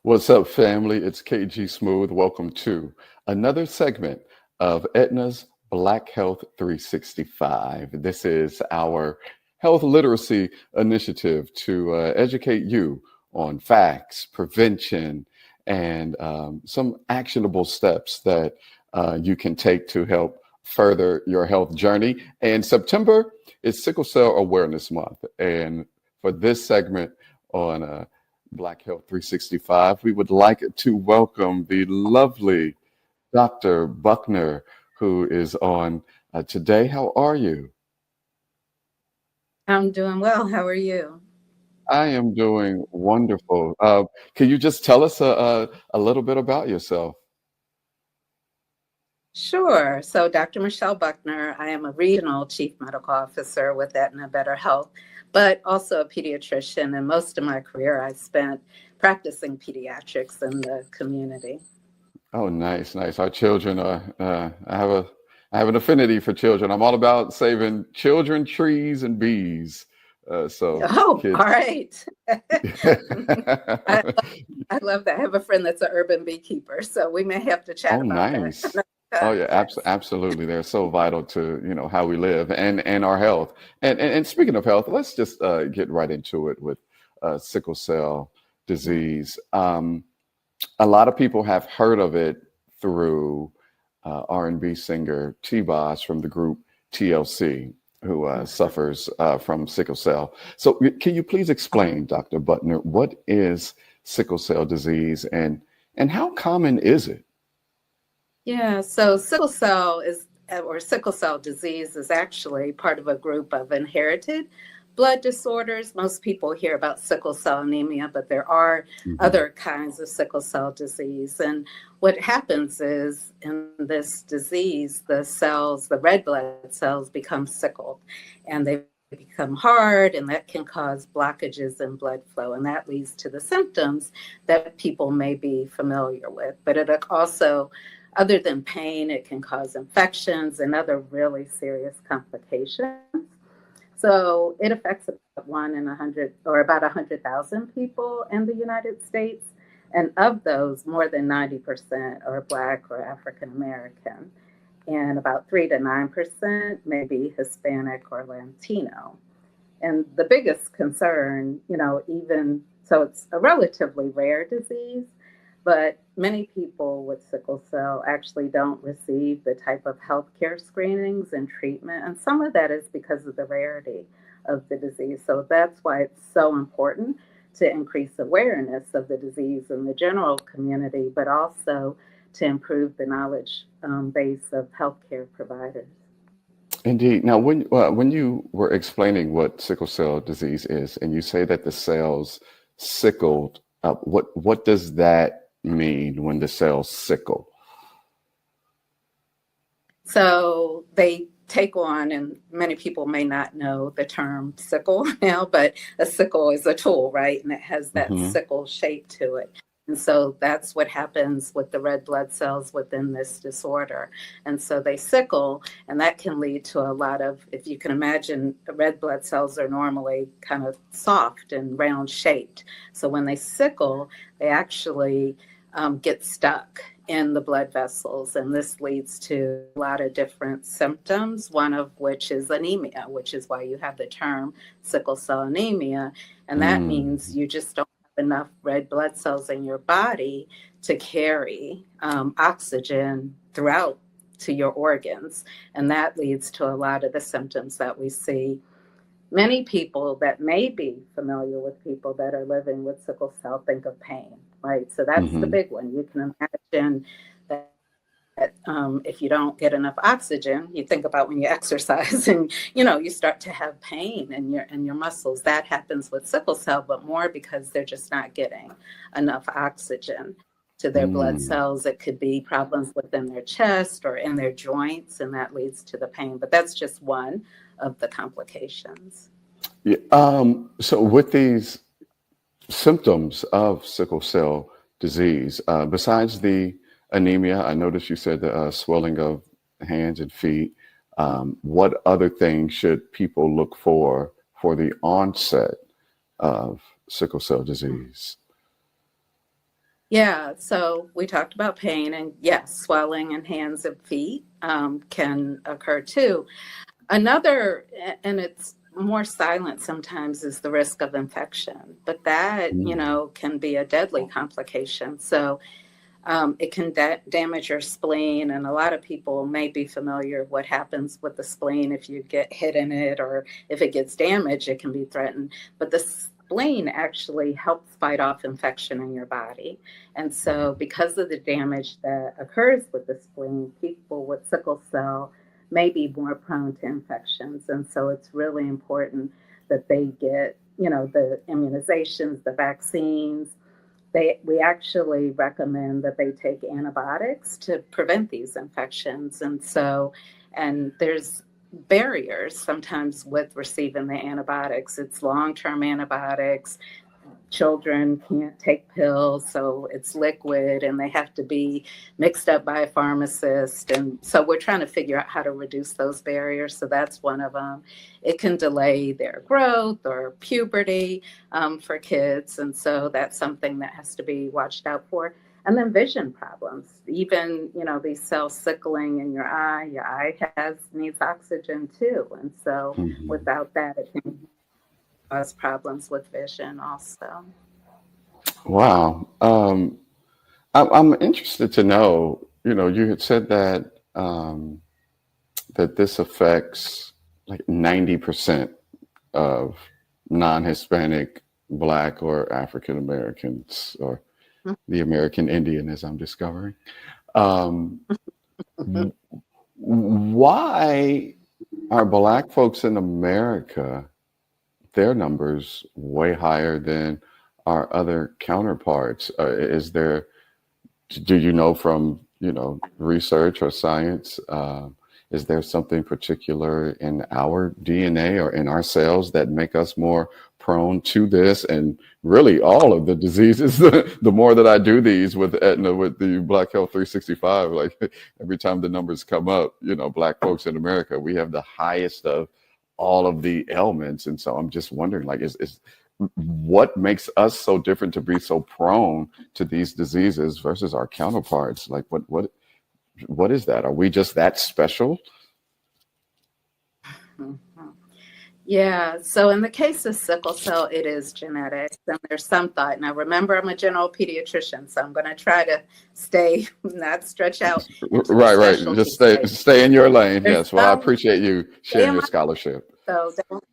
What's up, family? It's KG Smooth. Welcome to another segment of Aetna's Black Health 365. This is our health literacy initiative to educate you on facts, prevention, and some actionable steps that you can take to help further your health journey. And September is Sickle Cell Awareness Month. And for this segment on Black Health 365, we would like to welcome the lovely Dr. Bucknor, who is on today. How are you? I'm doing well. How are you? I am doing wonderful. Can you just tell us a little bit about yourself? Sure. So, Dr. Michelle Bucknor, I am a regional chief medical officer with Aetna Better Health, but also a pediatrician. And most of my career, I spent practicing pediatrics in the community. Oh, nice, nice. Our children are. I have an affinity for children. I'm all about saving children, trees, and bees. So Oh, all kids. right. I, I love that. I have a friend that's an urban beekeeper, so we may have to chat Oh, about that. nice. Oh yeah, Yes. absolutely. They're so vital to, how we live and our health. And speaking of health, let's just get right into it with sickle cell disease. A lot of people have heard of it through R&B singer T-Boz from the group TLC, who suffers from sickle cell. So can you please explain, Dr. Butner, what is sickle cell disease and how common is it? Yeah, so sickle cell disease is actually part of a group of inherited blood disorders. Most people hear about sickle cell anemia, but there are Mhm. other kinds of sickle cell disease. And what happens is in this disease, the red blood cells become sickled and they become hard, and that can cause blockages in blood flow. And that leads to the symptoms that people may be familiar with. But it also, other than pain, it can cause infections and other really serious complications. So it affects about 1 in 100 or about 100,000 people in the United States. And of those, more than 90% are Black or African American. And about 3 to 9% may be Hispanic or Latino. And the biggest concern, even so, it's a relatively rare disease, but many people with sickle cell actually don't receive the type of healthcare screenings and treatment. And some of that is because of the rarity of the disease. So that's why it's so important to increase awareness of the disease in the general community, but also to improve the knowledge base of healthcare providers. Indeed. Now, when you were explaining what sickle cell disease is, and you say that the cells sickled, what does that mean when the cells sickle? So they take on, and many people may not know the term sickle now, but a sickle is a tool, right? And it has that Hmm. sickle shape to it. And so that's what happens with the red blood cells within this disorder. And so they sickle, and that can lead to a lot of, if you can imagine, red blood cells are normally kind of soft and round shaped. So when they sickle, they actually get stuck in the blood vessels. And this leads to a lot of different symptoms, one of which is anemia, which is why you have the term sickle cell anemia. And that means Mm. you just don't have enough red blood cells in your body to carry oxygen throughout to your organs. And that leads to a lot of the symptoms that we see. Many people that may be familiar with people that are living with sickle cell think of pain, right? So that's the Hmm. big one. You can imagine that if you don't get enough oxygen, you think about when you exercise and you start to have pain in your muscles. That happens with sickle cell, but more because they're just not getting enough oxygen to their blood Mm. cells. It could be problems within their chest or in their joints, and that leads to the pain. But that's just one of the complications. Yeah. So with these symptoms of sickle cell disease, besides the anemia, I noticed you said the swelling of hands and feet. What other things should people look for the onset of sickle cell disease? Yeah, so we talked about pain, and yes, swelling in hands and feet can occur too. Another, and it's more silent sometimes, is the risk of infection, but that, Mm. can be a deadly complication. So it can damage your spleen, and a lot of people may be familiar what happens with the spleen if you get hit in it, or if it gets damaged, it can be threatened. But the spleen actually helps fight off infection in your body. And so, because of the damage that occurs with the spleen, people with sickle cell may be more prone to infections. And so, it's really important that they get, the immunizations, the vaccines. We actually recommend that they take antibiotics to prevent these infections. And there's barriers sometimes with receiving the antibiotics. It's long-term antibiotics. Children can't take pills, so it's liquid and they have to be mixed up by a pharmacist. And so we're trying to figure out how to reduce those barriers. So that's one of them. It can delay their growth or puberty for kids. And so that's something that has to be watched out for. And then vision problems, even, these cells sickling in your eye needs oxygen too. And so Mhm. without that, it can cause problems with vision also. Wow. I'm interested to know, you had said that that this affects like 90% of non-Hispanic, Black, or African Americans, or the American Indian, as I'm discovering. Um, w- why are Black folks in America, their numbers way higher than our other counterparts? Is there, do you know from, research or science, is there something particular in our DNA or in our cells that make us more prone to this? And really all of the diseases, the more that I do these with Aetna, with the Black Health 365, like every time the numbers come up, Black folks in America, we have the highest of all of the ailments. And so I'm just wondering, like, is what makes us so different to be so prone to these diseases versus our counterparts? Like, what is that? Are we just that special? Mhm. Yeah, so in the case of sickle cell, it is genetic. And there's some thought. Now, remember, I'm a general pediatrician, so I'm going to try to not stretch out into the Right, right. specialty Just stay space. stay in your lane. There's Yes. Well, I some, appreciate you stay sharing in your my, scholarship. so don't,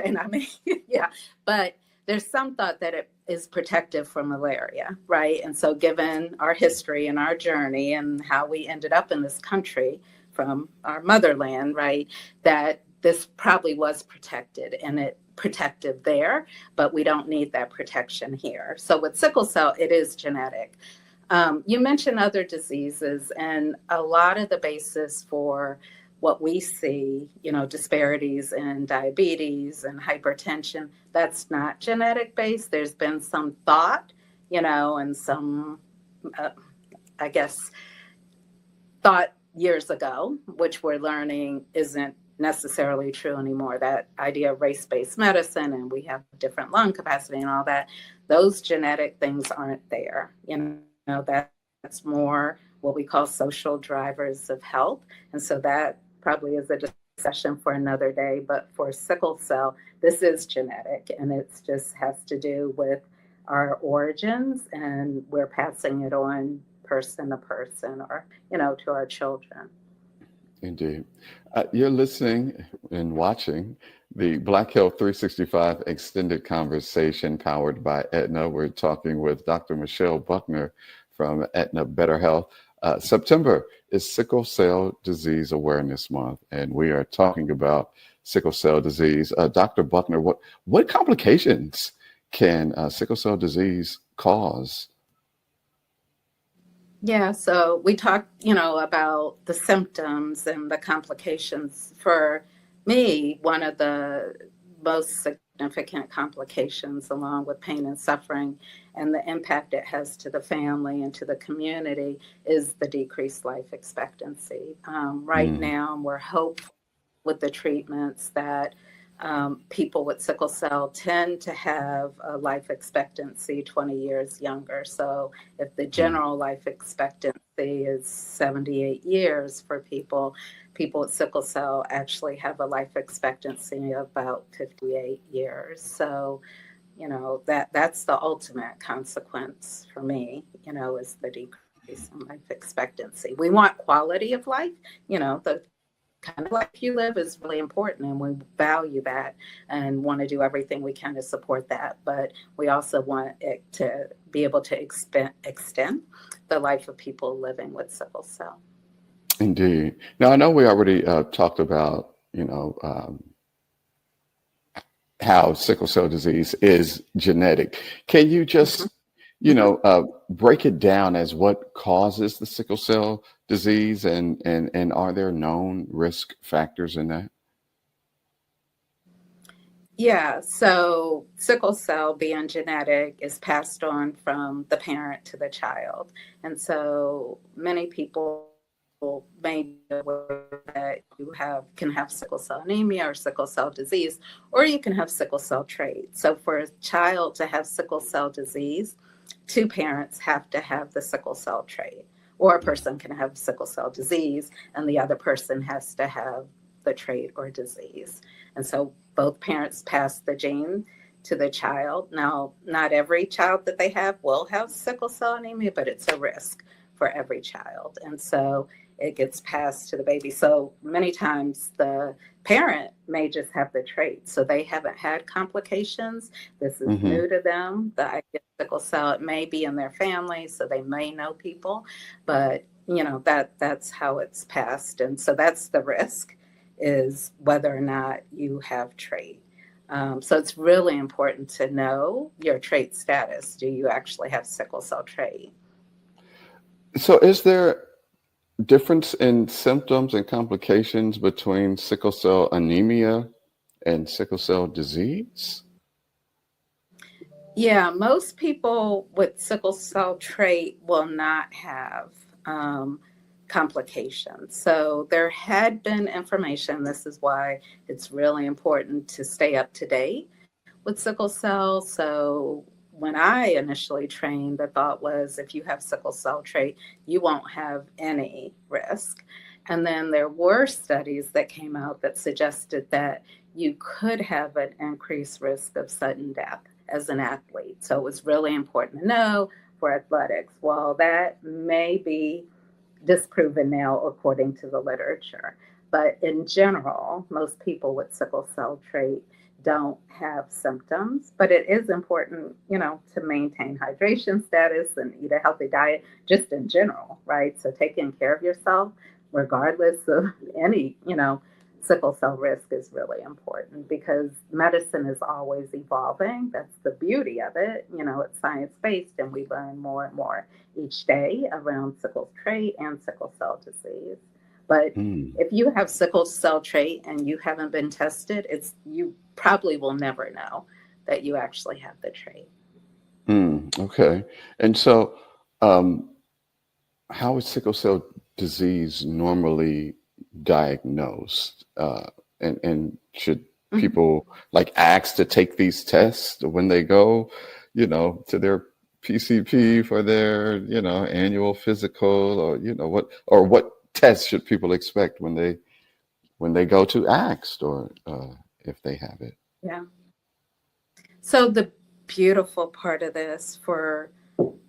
and I mean, yeah, but there's some thought that it is protective from malaria, right? And so, given our history and our journey and how we ended up in this country from our motherland, right, that this probably was protected and it protective there, but we don't need that protection here. So, with sickle cell, it is genetic. You mentioned other diseases, and a lot of the basis for what we see, disparities in diabetes and hypertension, that's not genetic based. There's been some thought, and some, uh, I guess, thought years ago, which we're learning isn't necessarily true anymore. That idea of race based medicine and we have different lung capacity and all that, those genetic things aren't there. That's more what we call social drivers of health. And so that probably is a discussion for another day. But for sickle cell, this is genetic and it just has to do with our origins and we're passing it on person to person or to our children. Indeed. You're listening and watching the Black Health 365 extended conversation powered by Aetna. We're talking with Dr. Michelle Bucknor from Aetna Better Health. September is Sickle Cell Disease Awareness Month, and we are talking about sickle cell disease. Dr. Bucknor, what complications can sickle cell disease cause? Yeah, so we talked, about the symptoms and the complications. For me, one of the most significant complications, along with pain and suffering and the impact it has to the family and to the community, is the decreased life expectancy. Right Mm, now, we're hopeful with the treatments that People with sickle cell tend to have a life expectancy 20 years younger. So if the Mm. general life expectancy is 78 years for people, people with sickle cell actually have a life expectancy of about 58 years. So, that's the ultimate consequence for me, is the decrease in life expectancy. We want quality of life, the kind of life you live is really important, and we value that and want to do everything we can to support that. But we also want it to be able to extend the life of people living with sickle cell. Indeed. Now, I know we already talked about, how sickle cell disease is genetic. Can you Mhm. just, Mhm. break it down as what causes the sickle cell disease, and are there known risk factors in that? Yeah, so sickle cell being genetic is passed on from the parent to the child. And so many people may be aware that you can have sickle cell anemia or sickle cell disease, or you can have sickle cell trait. So for a child to have sickle cell disease, two parents have to have the sickle cell trait. Or a person can have sickle cell disease and the other person has to have the trait or disease. And so both parents pass the gene to the child. Now, not every child that they have will have sickle cell anemia, but it's a risk for every child. And so it gets passed to the baby. So many times the parent may just have the trait. So they haven't had complications. This is Mm-hmm. new to them. The idea of sickle cell, it may be in their family, so they may know people, but that's how it's passed. And so that's the risk, is whether or not you have trait. So it's really important to know your trait status. Do you actually have sickle cell trait? So, is there difference in symptoms and complications between sickle cell anemia and sickle cell disease? Yeah, most people with sickle cell trait will not have um, complications. So there had been information. This is why it's really important to stay up to date with sickle cell. So when I initially trained, the thought was if you have sickle cell trait, you won't have any risk. And then there were studies that came out that suggested that you could have an increased risk of sudden death as an athlete. So it was really important to know for athletics. Well, that may be disproven now according to the literature. But in general, most people with sickle cell trait don't have symptoms, but it is important, to maintain hydration status and eat a healthy diet just in general, right? So taking care of yourself, regardless of any, sickle cell risk is really important because medicine is always evolving. That's the beauty of it. It's science based and we learn more and more each day around sickle trait and sickle cell disease. But Mm. if you have sickle cell trait and you haven't been tested, you probably will never know that you actually have the trait. Mm. Okay. And so, um, how is sickle cell disease normally diagnosed? And should Mhm. people like ask to take these tests when they go, to their PCP for their, annual physical, or what tests should people expect when they go to ask, or if they have it? Yeah. So the beautiful part of this, for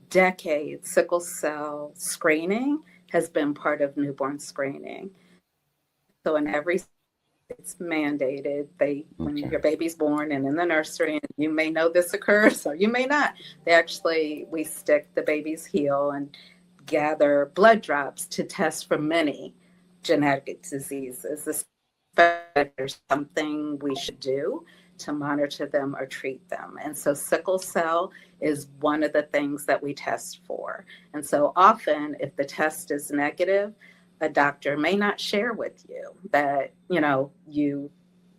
decades, sickle cell screening has been part of newborn screening. So in every it's mandated. When Okay. your baby's born and in the nursery, and you may know this occurs or you may not, we stick the baby's heel and gather blood drops to test for many genetic diseases, especially if there's something we should do to monitor them or treat them. And so sickle cell is one of the things that we test for. And so often, if the test is negative, a doctor may not share with you that, you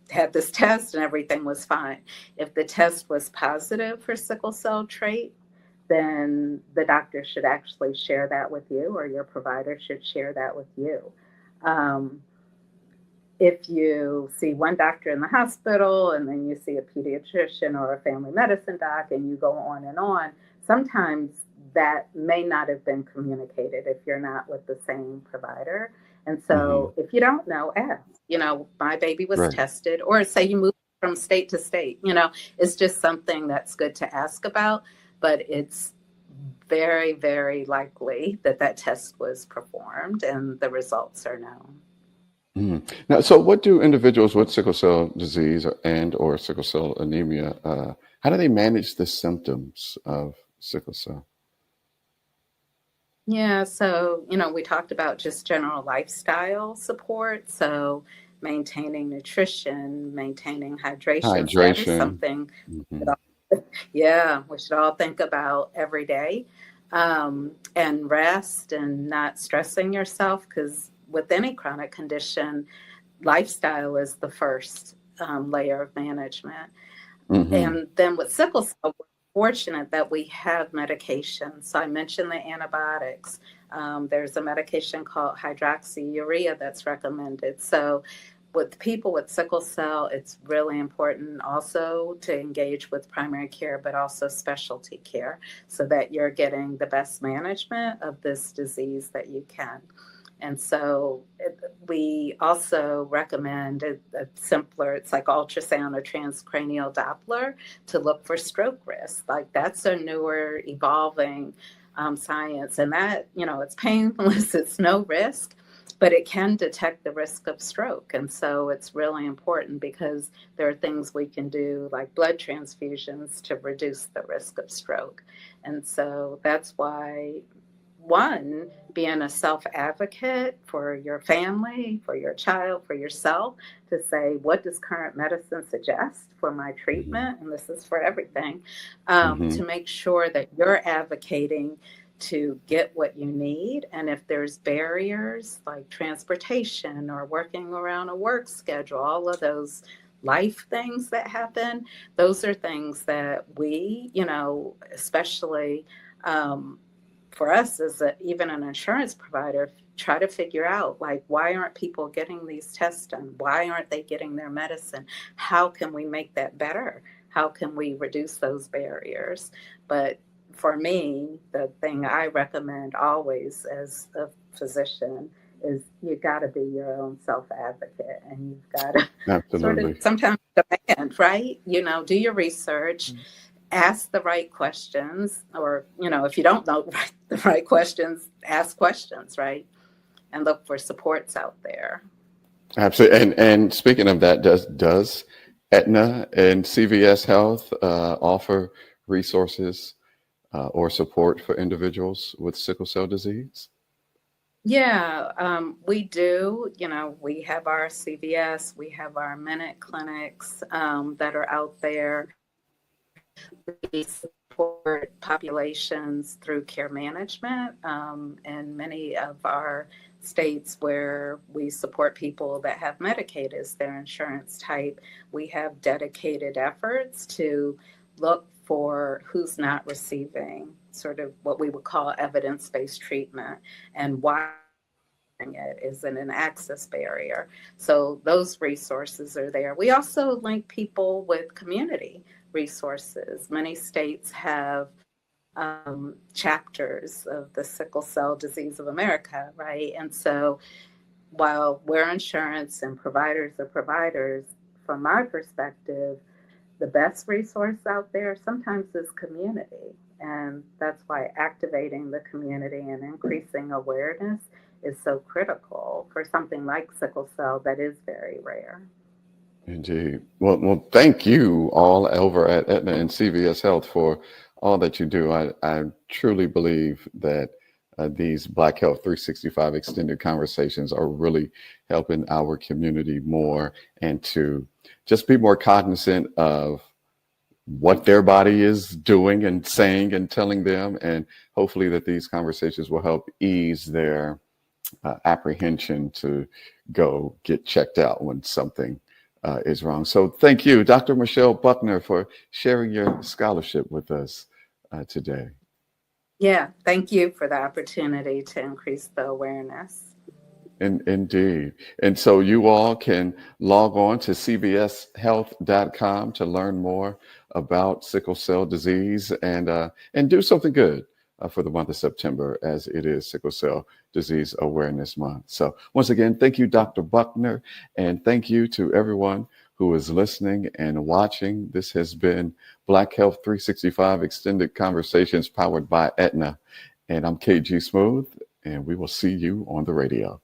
had this test and everything was fine. If the test was positive for sickle cell trait, then the doctor should actually share that with you, or your provider should share that with you. Um, if you see one doctor in the hospital and then you see a pediatrician or a family medicine doc and you go on, sometimes that may not have been communicated if you're not with the same provider. And Hmm. so if you don't know, ask. My baby was Right. tested, or say you move from state to state. It's just something that's good to ask about, but it's very, very likely that that test was performed and the results are known. Mhm. Now, so what do individuals with sickle cell disease or sickle cell anemia, how do they manage the symptoms of sickle cell? Yeah, so, we talked about just general lifestyle support. So, maintaining nutrition, maintaining hydration. So, that is Hydration. something, Hmm. yeah, we should all think about every day. And rest and not stressing yourself, because with any chronic condition, lifestyle is the first layer of management. Hmm. And then with sickle cell, we're fortunate that we have medication. So I mentioned the antibiotics. There's a medication called hydroxyurea that's recommended. So with people with sickle cell, it's really important also to engage with primary care, but also specialty care, so that you're getting the best management of this disease that you can. And so we also recommend a simpler, it's like ultrasound or transcranial Doppler to look for stroke risk. Like that's a newer, evolving science. And that, it's painless, it's no risk, but it can detect the risk of stroke. And so it's really important because there are things we can do like blood transfusions to reduce the risk of stroke. And so that's why one, being a self advocate for your family, for your child, for yourself, to say, what does current medicine suggest for my Hmm. treatment? And this is for everything, Hmm. to make sure that you're advocating to get what you need. And if there's barriers like transportation or working around a work schedule, all of those life things that happen, those are things that we, especially. For us as even an insurance provider, try to figure out like, why aren't people getting these tests done? Why aren't they getting their medicine? How can we make that better? How can we reduce those barriers? But for me, the thing I recommend always as a physician is you got to be your own self advocate, and you've got to sort of Absolutely. sometimes demand, right? Do your research, ask the right questions, or if you don't know the right questions, ask questions, right? And look for supports out there. Absolutely. And speaking of that, does Aetna and CVS Health offer resources or support for individuals with sickle cell disease? Yeah, we do. We have our CVS, we have our minute clinics that are out there. We support populations through care management in many of our states where we support people that have Medicaid as their insurance type. We have dedicated efforts to look for who's not receiving sort of what we would call evidence-based treatment, and why it isn't an access barrier. So those resources are there. We also link people with community resources. Many states have chapters of the Sickle Cell Disease of America, right? And so while we're insurance and providers are providers, from my perspective, the best resource out there sometimes is community. And that's why activating the community and increasing awareness is so critical for something like sickle cell that is very rare. Indeed. Well, thank you all over at Aetna and CVS Health for all that you do. I truly believe that these Black Health 365 extended conversations are really helping our community more and to just be more cognizant of what their body is doing and saying and telling them. And hopefully that these conversations will help ease their apprehension to go get checked out when something is wrong. So thank you, Dr. Michelle Bucknor, for sharing your scholarship with us today. Yeah, thank you for the opportunity to increase the awareness. Indeed. And so you all can log on to cbshealth.com to learn more about sickle cell disease and do something good for the month of September, as it is Sickle Cell Disease Awareness Month. So once again, thank you, Dr. Bucknor, and thank you to everyone who is listening and watching. This has been Black Health 365 Extended Conversations powered by Aetna. And I'm KG Smooth, and we will see you on the radio.